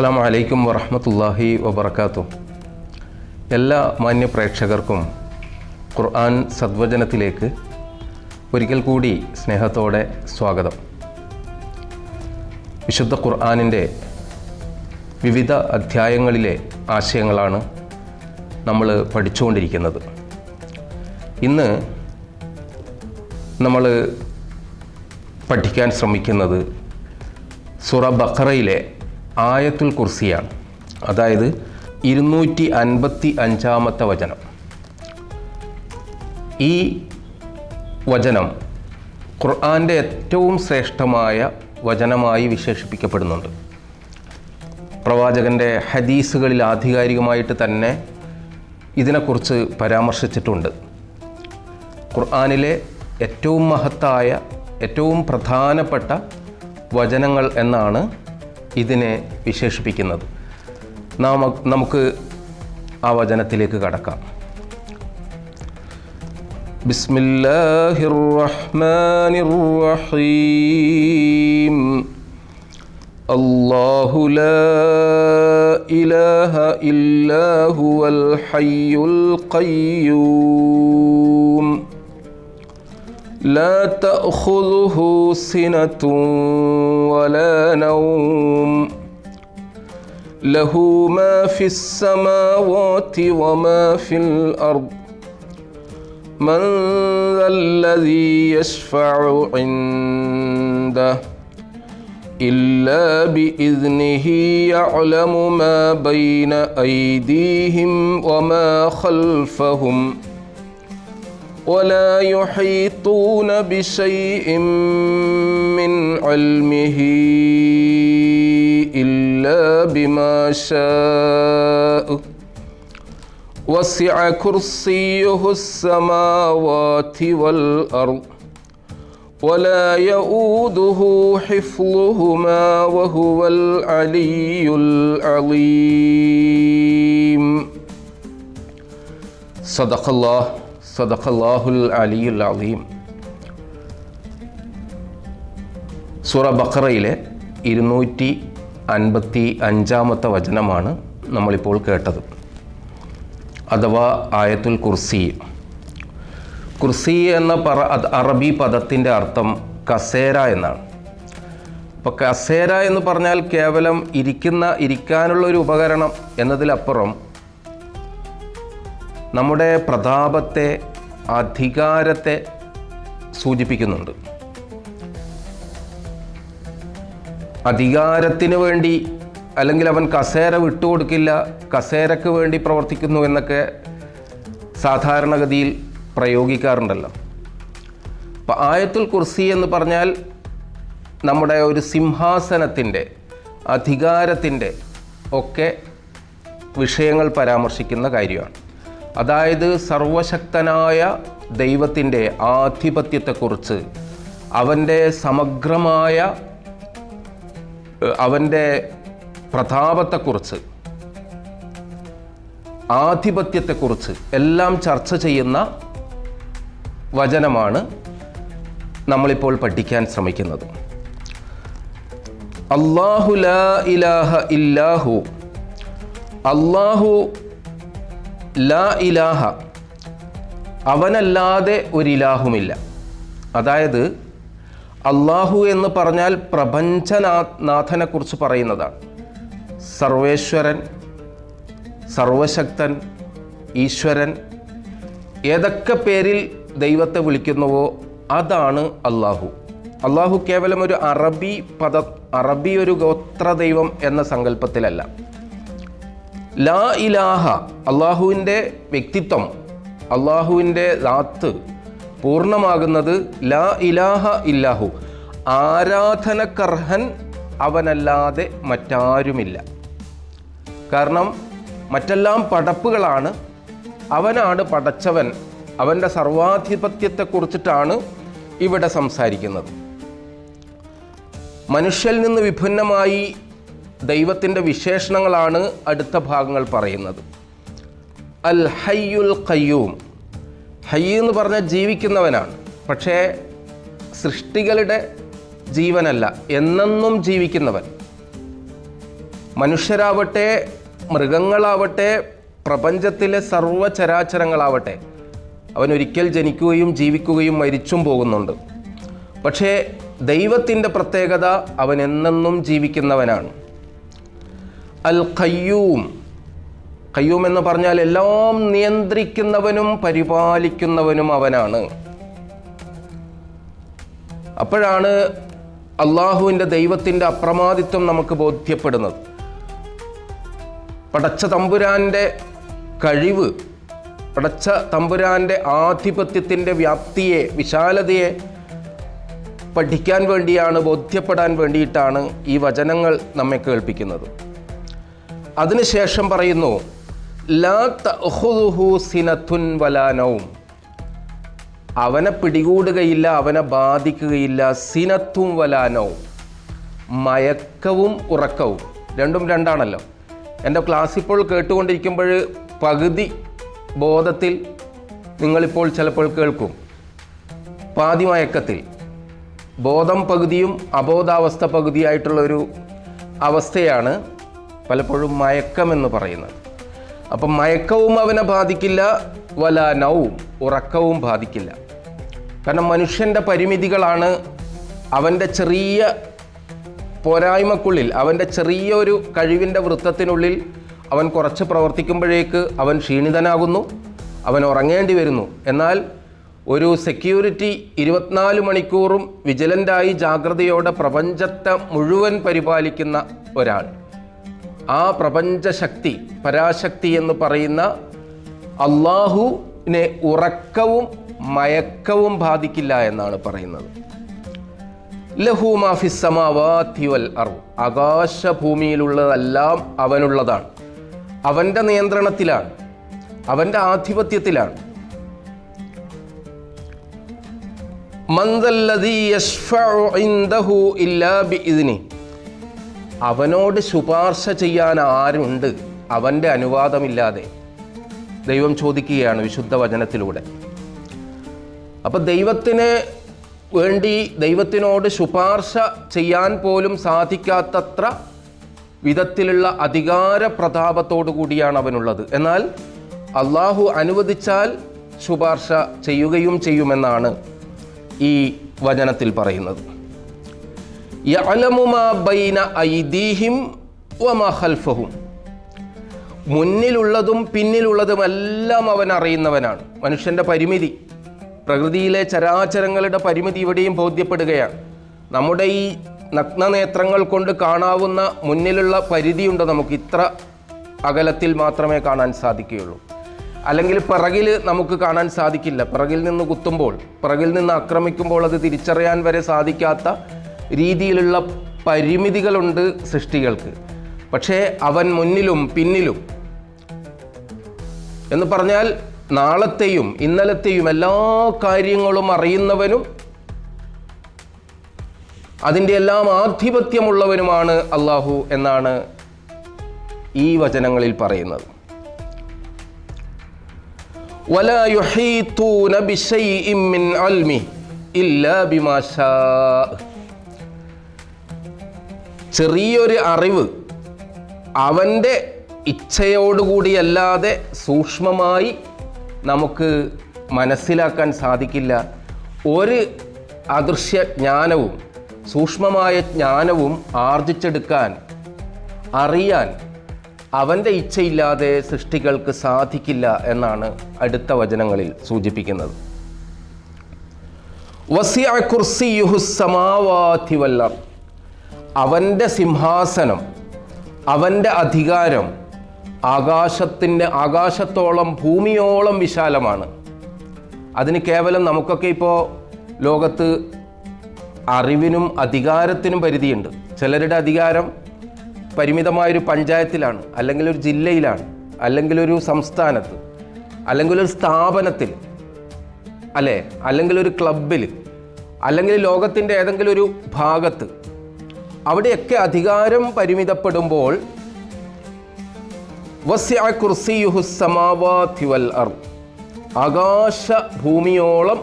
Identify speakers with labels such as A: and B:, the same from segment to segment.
A: അസ്സലാമു അലൈക്കും വറഹ്മത്തുള്ളാഹി വബറകാതുഹു. എല്ലാ മാന്യ പ്രേക്ഷകർക്കും ഖുർആൻ സദ്വചനത്തിലേക്ക് ഒരിക്കൽ കൂടി സ്നേഹത്തോടെ സ്വാഗതം. വിശുദ്ധ ഖുർആനിൻ്റെ വിവിധ അധ്യായങ്ങളിലെ ആശയങ്ങളാണ് നമ്മൾ പഠിച്ചുകൊണ്ടിരിക്കുന്നത്. ഇന്ന് നമ്മൾ പഠിക്കാൻ ശ്രമിക്കുന്നത് സൂറ ബഖറയിലെ ആയത്തുൽ കുർസിയാണ്. അതായത് 255-ാമത്തെ വചനം. ഈ വചനം ഖുർആൻ്റെ ഏറ്റവും ശ്രേഷ്ഠമായ വചനമായി വിശേഷിപ്പിക്കപ്പെടുന്നുണ്ട്. പ്രവാചകൻ്റെ ഹദീസുകളിൽ ആധികാരികമായിട്ട് തന്നെ ഇതിനെക്കുറിച്ച് പരാമർശിച്ചിട്ടുണ്ട്. ഖുർആനിലെ ഏറ്റവും മഹത്തായ, ഏറ്റവും പ്രധാനപ്പെട്ട വചനങ്ങൾ എന്നാണ് ഇതിനെ വിശേഷിപ്പിക്കുന്നത്. നമുക്ക് ആ വചനത്തിലേക്ക് കടക്കാം. ബിസ്മില്ലാഹിർ റഹ്മാനിർ റഹീം. അല്ലാഹു ലാ ഇലാഹ ഇല്ലാ ഹുവൽ ഹയ്യുൽ ഖയ്യൂം لا تأخذه سنة ولا نوم له ما في السماوات وما في الأرض من ذا الذي يشفع عنده إلا بإذنه يعلم ما بين أيديهم وما خلفهم ولا يحيطون بشيء من علمه إلا بما شاء وسع كرسيه السماوات والأرض ولا يؤوده حفظهما وهو العلي العظيم. صدق الله സദഖല്ലാഹുൽ അലിയുൽ അലീം. സൂറ ബഖറയിലെ 255-ാമത്തെ വചനമാണ് നമ്മളിപ്പോൾ കേട്ടത്, അഥവാ ആയത്തുൽ കുർസി. കുർസി എന്ന അറബി പദത്തിൻ്റെ അർത്ഥം കസേര എന്നാണ്. അപ്പോൾ കസേര എന്ന് പറഞ്ഞാൽ കേവലം ഇരിക്കാനുള്ളൊരു ഉപകരണം എന്നതിലപ്പുറം നമ്മുടെ പ്രതാപത്തെ, അധികാരത്തെ സൂചിപ്പിക്കുന്നുണ്ട്. അധികാരത്തിന് വേണ്ടി, അല്ലെങ്കിൽ അവൻ കസേര വിട്ടുകൊടുക്കില്ല, കസേരക്ക് വേണ്ടി പ്രവർത്തിക്കുന്നു എന്നൊക്കെ സാധാരണഗതിയിൽ പ്രയോഗിക്കാറുണ്ടല്ലോ. അപ്പോൾ ആയത്തുൽ കുർസി എന്ന് പറഞ്ഞാൽ നമ്മുടെ ഒരു സിംഹാസനത്തിൻ്റെ, അധികാരത്തിൻ്റെ ഒക്കെ വിഷയങ്ങൾ പരാമർശിക്കുന്ന കാര്യമാണ്. അതായത് സർവശക്തനായ ദൈവത്തിൻ്റെ ആധിപത്യത്തെക്കുറിച്ച്, അവൻ്റെ സമഗ്രമായ അവൻ്റെ പ്രതാപത്തെക്കുറിച്ച്, ആധിപത്യത്തെക്കുറിച്ച് എല്ലാം ചർച്ച ചെയ്യുന്ന വചനമാണ് നമ്മളിപ്പോൾ പഠിക്കാൻ ശ്രമിക്കുന്നത്. അല്ലാഹു ലാ ഇലാഹ ഇല്ലാഹു. അല്ലാഹു ലാ ഇലാഹ, അവനല്ലാതെ ഒരിലാഹുമില്ല. അതായത് അള്ളാഹു എന്ന് പറഞ്ഞാൽ പ്രപഞ്ചനാഥനെക്കുറിച്ച് പറയുന്നതാണ്. സർവേശ്വരൻ, സർവശക്തൻ, ഈശ്വരൻ, ഏതൊക്കെ പേരിൽ ദൈവത്തെ വിളിക്കുന്നുവോ അതാണ് അള്ളാഹു. അള്ളാഹു കേവലം ഒരു അറബി ഒരു ഗോത്ര ദൈവം എന്ന സങ്കല്പത്തിലല്ല. ലാ ഇലാഹ, അള്ളാഹുവിൻ്റെ വ്യക്തിത്വം, അള്ളാഹുവിൻ്റെ ദാത്ത് പൂർണ്ണമാകുന്നത് ലാ ഇലാഹ ഇല്ലാഹു, ആരാധനക്കർഹൻ അവനല്ലാതെ മറ്റാരുമില്ല. കാരണം മറ്റെല്ലാം പടപ്പുകളാണ്, അവനാണ് പടച്ചവൻ. അവൻ്റെ സർവാധിപത്യത്തെക്കുറിച്ചിട്ടാണ് ഇവിടെ സംസാരിക്കുന്നത്. മനുഷ്യരിൽ നിന്ന് വിഭിന്നമായി ദൈവത്തിൻ്റെ വിശേഷണങ്ങളാണ് അടുത്ത ഭാഗങ്ങൾ പറയുന്നത്. അൽ ഹയ്യുൽ ഖയ്യൂം. ഹയ്യ് എന്ന് പറഞ്ഞാൽ ജീവിക്കുന്നവനാണ്, പക്ഷേ സൃഷ്ടികളുടെ ജീവനല്ല, എന്നെന്നും ജീവിക്കുന്നവൻ. മനുഷ്യരാവട്ടെ, മൃഗങ്ങളാവട്ടെ, പ്രപഞ്ചത്തിലെ സർവ്വചരാചരങ്ങളാവട്ടെ, അവനൊരിക്കൽ ജനിക്കുകയും ജീവിക്കുകയും മരിച്ചും പോകുന്നുണ്ട്. പക്ഷേ ദൈവത്തിൻ്റെ പ്രത്യേകത അവൻ എന്നെന്നും ജീവിക്കുന്നവനാണ്. അൽ ഖയ്യൂം, ഖയ്യൂം എന്ന് പറഞ്ഞാൽ എല്ലാം നിയന്ത്രിക്കുന്നവനും പരിപാലിക്കുന്നവനും അവനാണ്. അപ്പോഴാണ് അള്ളാഹുവിൻ്റെ ദൈവത്തിൻ്റെ അപ്രമാദിത്വം നമുക്ക് ബോധ്യപ്പെടുന്നത്. പടച്ച തമ്പുരാൻ്റെ കഴിവ്, പടച്ച തമ്പുരാൻ്റെ ആധിപത്യത്തിൻ്റെ വ്യാപ്തിയെ, വിശാലതയെ പഠിക്കാൻ വേണ്ടിയാണ്, ബോധ്യപ്പെടാൻ വേണ്ടിയിട്ടാണ് ഈ വചനങ്ങൾ നമ്മെ കേൾപ്പിക്കുന്നത്. അതിനുശേഷം പറയുന്നു, ലാ തഅഖുദുഹു സിനത്തുൻ വലാ നൗം, അവനെ പിടികൂടുകയില്ല, അവനെ ബാധിക്കുകയില്ല. സിനത്തും വലാ നൗം, മയക്കവും ഉറക്കവും രണ്ടും രണ്ടാണല്ലോ. എൻ്റെ ക്ലാസ് ഇപ്പോൾ കേട്ടുകൊണ്ടിരിക്കുമ്പോൾ പകുതി ബോധത്തിൽ നിങ്ങളിപ്പോൾ ചിലപ്പോൾ കേൾക്കും, പാതി മയക്കത്തിൽ. ബോധം പകുതിയും അബോധാവസ്ഥ പകുതിയായിട്ടുള്ളൊരു അവസ്ഥയാണ് പലപ്പോഴും മയക്കമെന്ന് പറയുന്നത്. അപ്പം മയക്കവും അവനെ ബാധിക്കില്ല, വലാ നൗം, ഉറക്കവും ബാധിക്കില്ല. കാരണം മനുഷ്യൻ്റെ പരിമിതികളാണ് അവൻ്റെ ചെറിയ പോരായ്മക്കുള്ളിൽ, അവൻ്റെ ചെറിയൊരു കഴിവിൻ്റെ വൃത്തത്തിനുള്ളിൽ അവൻ കുറച്ച് പ്രവർത്തിക്കുമ്പോഴേക്ക് അവൻ ക്ഷീണിതനാകുന്നു, അവൻ ഉറങ്ങേണ്ടി വരുന്നു. എന്നാൽ ഒരു സെക്യൂരിറ്റി 24 മണിക്കൂറും വിജിലൻ്റായി ജാഗ്രതയോടെ പ്രപഞ്ചത്തെ മുഴുവൻ പരിപാലിക്കുന്ന ഒരാൾ, ആ പ്രപഞ്ചശക്തി, പരാശക്തി എന്ന് പറയുന്ന അള്ളാഹുവിനെ ഉറക്കവും മയക്കവും ബാധിക്കില്ല എന്നാണ് പറയുന്നത്. ലഹു മാ ഫിസ് സമാവാതി വൽ അർദ്, ആകാശഭൂമിയിലുള്ളതെല്ലാം അവനുള്ളതാണ്, അവൻ്റെ നിയന്ത്രണത്തിലാണ്, അവൻ്റെ ആധിപത്യത്തിലാണ്. മൻ ദല്ലദീ യശ്ഫഉ ഇൻദഹു ഇല്ലാ ബിഇദ്നി, അവനോട് ശുപാർശ ചെയ്യാൻ ആരുണ്ട് അവൻ്റെ അനുവാദമില്ലാതെ? ദൈവം ചോദിക്കുകയാണ് വിശുദ്ധ വചനത്തിലൂടെ. അപ്പം ദൈവത്തിന് വേണ്ടി, ദൈവത്തിനോട് ശുപാർശ ചെയ്യാൻ പോലും സാധിക്കാത്തത്ര വിധത്തിലുള്ള അധികാര പ്രതാപത്തോടു കൂടിയാണ് അവനുള്ളത്. എന്നാൽ അള്ളാഹു അനുവദിച്ചാൽ ശുപാർശ ചെയ്യുകയും ചെയ്യുമെന്നാണ് ഈ വചനത്തിൽ പറയുന്നത്. യഅലമു മാ ബൈന ഐദീഹിം വമാ ഖൽഫഹും, മുന്നിലുള്ളതും പിന്നിലുള്ളതുമെല്ലാം അവൻ അറിയുന്നവനാണ്. മനുഷ്യൻ്റെ പരിമിതി, പ്രകൃതിയിലെ ചരാചരങ്ങളുടെ പരിമിതി ഇവിടെയും ബോധ്യപ്പെടുകയാണ്. നമ്മുടെ ഈ നഗ്നനേത്രങ്ങൾ കൊണ്ട് കാണാവുന്ന മുന്നിലുള്ള പരിധിയുണ്ട്, നമുക്ക് ഇത്ര അകലത്തിൽ മാത്രമേ കാണാൻ സാധിക്കുകയുള്ളൂ. അല്ലെങ്കിൽ പിറകിൽ നമുക്ക് കാണാൻ സാധിക്കില്ല. പിറകിൽ നിന്ന് കുത്തുമ്പോൾ, പിറകിൽ നിന്ന് ആക്രമിക്കുമ്പോൾ അത് തിരിച്ചറിയാൻ വരെ സാധിക്കാത്ത രീതിയിലുള്ള പരിമിതികളുണ്ട് സൃഷ്ടികൾക്ക്. പക്ഷേ അവൻ മുന്നിലും പിന്നിലും എന്ന് പറഞ്ഞാൽ നാളത്തെയും ഇന്നലത്തെയും എല്ലാ കാര്യങ്ങളും അറിയുന്നവനും അതിൻ്റെ എല്ലാം ആധിപത്യമുള്ളവനുമാണ് അള്ളാഹു എന്നാണ് ഈ വചനങ്ങളിൽ പറയുന്നത്. വലാ യുഹീതൂന ബിശൈഇൻ മിൻ ഇൽമിഹി ഇല്ലാ ബിമാ ശാഅ, ചെറിയൊരു അറിവ് അവൻ്റെ ഇച്ഛയോടുകൂടിയല്ലാതെ സൂക്ഷ്മമായി നമുക്ക് മനസ്സിലാക്കാൻ സാധിക്കില്ല. ഒരു അദൃശ്യ ജ്ഞാനവും സൂക്ഷ്മമായ ജ്ഞാനവും ആർജിച്ചെടുക്കാൻ, അറിയാൻ അവൻ്റെ ഇച്ഛയില്ലാതെ സൃഷ്ടികൾക്ക് സാധിക്കില്ല എന്നാണ് അടുത്ത വചനങ്ങളിൽ സൂചിപ്പിക്കുന്നത്. വസിഅ കുർസിയുഹുസ് സമാവാതി വൽ അർദ്, അവൻ്റെ സിംഹാസനം, അവൻ്റെ അധികാരം ആകാശത്തോളം ഭൂമിയോളം വിശാലമാണ്. അതിന് കേവലം നമുക്കൊക്കെ ഇപ്പോൾ ലോകത്ത് അറിവിനും അധികാരത്തിനും പരിധിയുണ്ട്. ചിലരുടെ അധികാരം പരിമിതമായൊരു പഞ്ചായത്തിലാണ്, അല്ലെങ്കിൽ ഒരു ജില്ലയിലാണ്, അല്ലെങ്കിൽ ഒരു സംസ്ഥാനത്ത്, അല്ലെങ്കിൽ ഒരു സ്ഥാപനത്തിൽ, അല്ലേ, അല്ലെങ്കിൽ ഒരു ക്ലബിൽ, അല്ലെങ്കിൽ ലോകത്തിൻ്റെ ഏതെങ്കിലും ഒരു ഭാഗത്ത്. അവിടെയൊക്കെ അധികാരം പരിമിതപ്പെടുമ്പോൾ വസിഅ കുർസിയുഹുസ് സമാവാതി വൽ അർദ്, ആകാശ ഭൂമിയോളം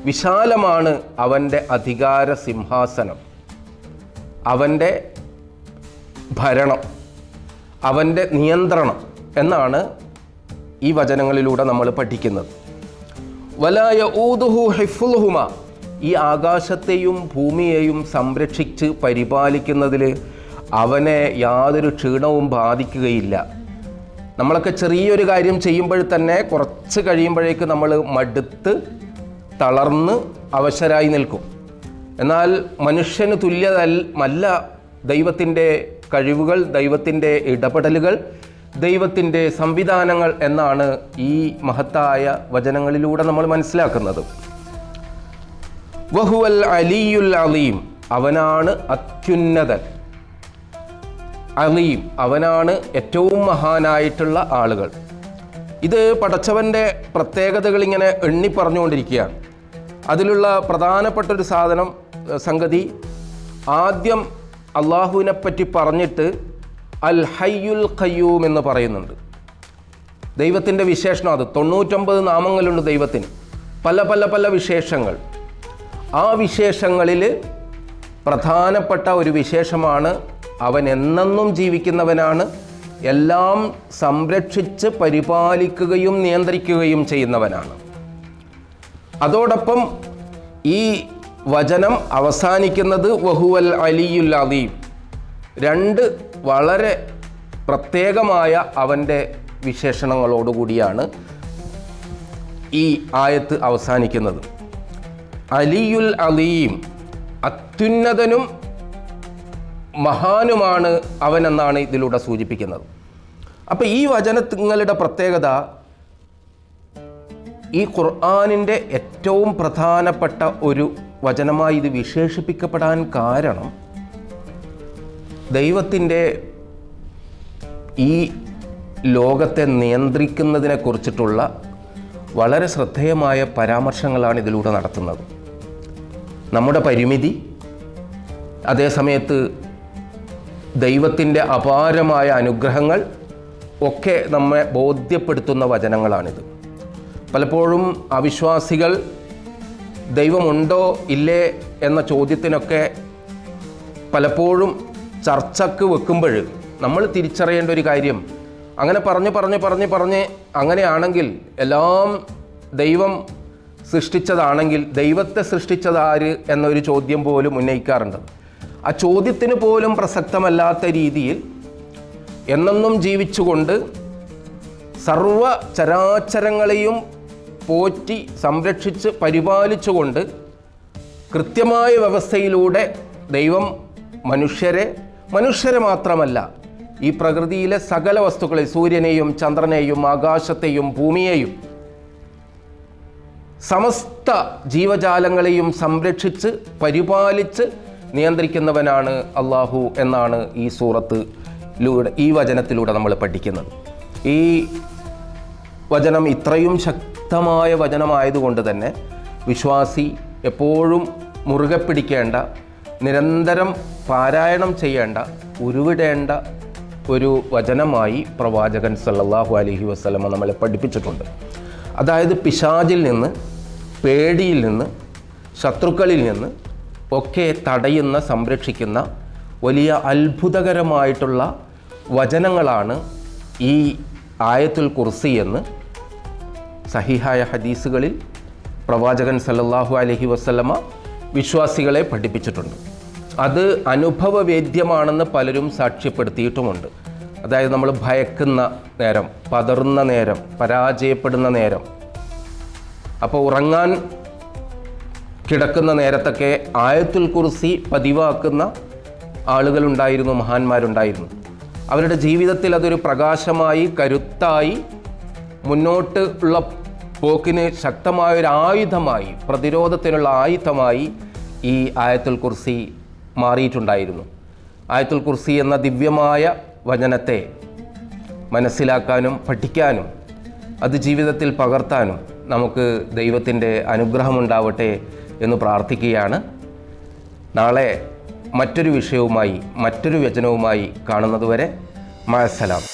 A: വിശാലമാണ് അവൻ്റെ അധികാര സിംഹാസനം, അവൻ്റെ ഭരണം, അവൻ്റെ നിയന്ത്രണം എന്നാണ് ഈ വചനങ്ങളിലൂടെ നമ്മൾ പഠിക്കുന്നത്. വലാ യഊദുഹു ഹിഫ്ളുഹുമ, ഈ ആകാശത്തെയും ഭൂമിയെയും സംരക്ഷിച്ച് പരിപാലിക്കുന്നതിൽ അവനെ യാതൊരു ക്ഷീണവും ബാധിക്കുകയില്ല. നമ്മളൊക്കെ ചെറിയൊരു കാര്യം ചെയ്യുമ്പോൾ തന്നെ കുറച്ച് കഴിയുമ്പോഴേക്ക് നമ്മൾ മടുത്ത് തളർന്ന് അവശരായി നിൽക്കും. എന്നാൽ മനുഷ്യന് തുല്യമല്ല ദൈവത്തിൻ്റെ കഴിവുകൾ, ദൈവത്തിൻ്റെ ഇടപെടലുകൾ, ദൈവത്തിൻ്റെ സംവിധാനങ്ങൾ എന്നാണ് ഈ മഹത്തായ വചനങ്ങളിലൂടെ നമ്മൾ മനസ്സിലാക്കുന്നത്. വഹുവൽ അലിയുൽ അലീം, അവനാണ് അത്യുന്നതൻ. അലീം, അവനാണ് ഏറ്റവും മഹാനായിട്ടുള്ള ആളുകൾ. ഇത് പടച്ചവൻ്റെ പ്രത്യേകതകൾ ഇങ്ങനെ എണ്ണി പറഞ്ഞുകൊണ്ടിരിക്കുകയാണ്. അതിലുള്ള പ്രധാനപ്പെട്ടൊരു സംഗതി ആദ്യം അള്ളാഹുവിനെ പറ്റി പറഞ്ഞിട്ട് അൽ ഹയ്യുൽ ഖയ്യൂം എന്ന് പറയുന്നുണ്ട്. ദൈവത്തിൻ്റെ വിശേഷണം അത്. 99 നാമങ്ങളുണ്ട് ദൈവത്തിന്, പല പല പല വിശേഷങ്ങൾ. ആ വിശേഷങ്ങളിൽ പ്രധാനപ്പെട്ട ഒരു വിശേഷമാണ് അവൻ എന്നെന്നും ജീവിക്കുന്നവനാണ്, എല്ലാം സംരക്ഷിച്ച് പരിപാലിക്കുകയും നിയന്ത്രിക്കുകയും ചെയ്യുന്നവനാണ്. അതോടൊപ്പം ഈ വചനം അവസാനിക്കുന്നത് വഹുവൽ അലിയുൽ അലീം, 2 വളരെ പ്രത്യേകമായ അവൻ്റെ വിശേഷണങ്ങളോടുകൂടിയാണ് ഈ ആയത്ത് അവസാനിക്കുന്നത്. അലിയുൽ അലീം, അത്യുന്നതനും മഹാനുമാണ് അവനെന്നാണ് ഇതിലൂടെ സൂചിപ്പിക്കുന്നത്. അപ്പോൾ ഈ വചനങ്ങളുടെ പ്രത്യേകത, ഈ ഖുർആനിൻ്റെ ഏറ്റവും പ്രധാനപ്പെട്ട ഒരു വചനമായി ഇത് വിശേഷിപ്പിക്കപ്പെടാൻ കാരണം ദൈവത്തിൻ്റെ ഈ ലോകത്തെ നിയന്ത്രിക്കുന്നതിനെ കുറിച്ചിട്ടുള്ള വളരെ ശ്രദ്ധേയമായ പരാമർശങ്ങളാണ് ഇതിലൂടെ നടത്തുന്നത്. നമ്മുടെ പരിമിതി, അതേസമയത്ത് ദൈവത്തിൻ്റെ അപാരമായ അനുഗ്രഹങ്ങൾ ഒക്കെ നമ്മെ ബോധ്യപ്പെടുത്തുന്ന വചനങ്ങളാണിത്. പലപ്പോഴും അവിശ്വാസികൾ ദൈവമുണ്ടോ ഇല്ലേ എന്ന ചോദ്യത്തിനൊക്കെ പലപ്പോഴും ചർച്ചക്ക് വെക്കുമ്പോൾ നമ്മൾ തിരിച്ചറിയേണ്ട ഒരു കാര്യം, അങ്ങനെ പറഞ്ഞ് അങ്ങനെയാണെങ്കിൽ എല്ലാം ദൈവം സൃഷ്ടിച്ചതാണെങ്കിൽ ദൈവത്തെ സൃഷ്ടിച്ചതാര് എന്നൊരു ചോദ്യം പോലും ഉന്നയിക്കാറുണ്ട്. ആ ചോദ്യത്തിന് പോലും പ്രസക്തമല്ലാത്ത രീതിയിൽ എന്നെന്നും ജീവിച്ചുകൊണ്ട് സർവ ചരാചരങ്ങളെയും പോറ്റി സംരക്ഷിച്ച് പരിപാലിച്ചുകൊണ്ട് കൃത്യമായ വ്യവസ്ഥയിലൂടെ ദൈവം മനുഷ്യരെ മാത്രമല്ല ഈ പ്രകൃതിയിലെ സകല വസ്തുക്കളെ, സൂര്യനെയും ചന്ദ്രനെയും ആകാശത്തെയും ഭൂമിയെയും സമസ്ത ജീവജാലങ്ങളെയും സംരക്ഷിച്ച് പരിപാലിച്ച് നിയന്ത്രിക്കുന്നവനാണ് അള്ളാഹു എന്നാണ് ഈ വചനത്തിലൂടെ നമ്മൾ പഠിക്കുന്നത്. ഈ വചനം ഇത്രയും ശക്തമായ വചനമായതുകൊണ്ട് തന്നെ വിശ്വാസി എപ്പോഴും മുറുകെ പിടിക്കേണ്ട, നിരന്തരം പാരായണം ചെയ്യേണ്ട, ഉരുവിടേണ്ട ഒരു വചനമായി പ്രവാചകൻ സല്ലല്ലാഹു അലൈഹി വസല്ലമ നമ്മളെ പഠിപ്പിച്ചിട്ടുണ്ട്. അതായത് പിശാചിൽ നിന്ന്, പേടിയിൽ നിന്ന്, ശത്രുക്കളിൽ നിന്ന് ഒക്കെ തടയുന്ന, സംരക്ഷിക്കുന്ന വലിയ അത്ഭുതകരമായിട്ടുള്ള വചനങ്ങളാണ് ഈ ആയത്തുൽ കുർസി എന്ന് സഹിഹായ ഹദീസുകളിൽ പ്രവാചകൻ സല്ലല്ലാഹു അലൈഹി വസല്ലമ വിശ്വാസികളെ പഠിപ്പിച്ചിട്ടുണ്ട്. അത് അനുഭവവേദ്യമാണെന്ന് പലരും സാക്ഷ്യപ്പെടുത്തിയിട്ടുമുണ്ട്. അതായത് നമ്മൾ ഭയക്കുന്ന നേരം, പതറുന്ന നേരം, പരാജയപ്പെടുന്ന നേരം, അപ്പോൾ ഉറങ്ങാൻ കിടക്കുന്ന നേരത്തൊക്കെ ആയത്തുൽ കുർസി പതിവാക്കുന്ന ആളുകളുണ്ടായിരുന്നു, മഹാന്മാരുണ്ടായിരുന്നു. അവരുടെ ജീവിതത്തിൽ അതൊരു പ്രകാശമായി, കരുത്തായി, മുന്നോട്ട് ഉള്ള പോക്കിന് ശക്തമായൊരു ആയുധമായി, പ്രതിരോധത്തിനുള്ള ആയുധമായി ഈ ആയത്തുൽ കുർസി മാറിയിട്ടുണ്ടായിരുന്നു. ആയത്തുൽ കുർസി എന്ന ദിവ്യമായ വചനത്തെ മനസ്സിലാക്കാനും പഠിക്കാനും അത് ജീവിതത്തിൽ പകർത്താനും നമുക്ക് ദൈവത്തിൻ്റെ അനുഗ്രഹമുണ്ടാവട്ടെ എന്ന് പ്രാർത്ഥിക്കുകയാണ്. നാളെ മറ്റൊരു വിഷയവുമായി, മറ്റൊരു വചനവുമായി കാണുന്നതുവരെ മഅസ്സലാം.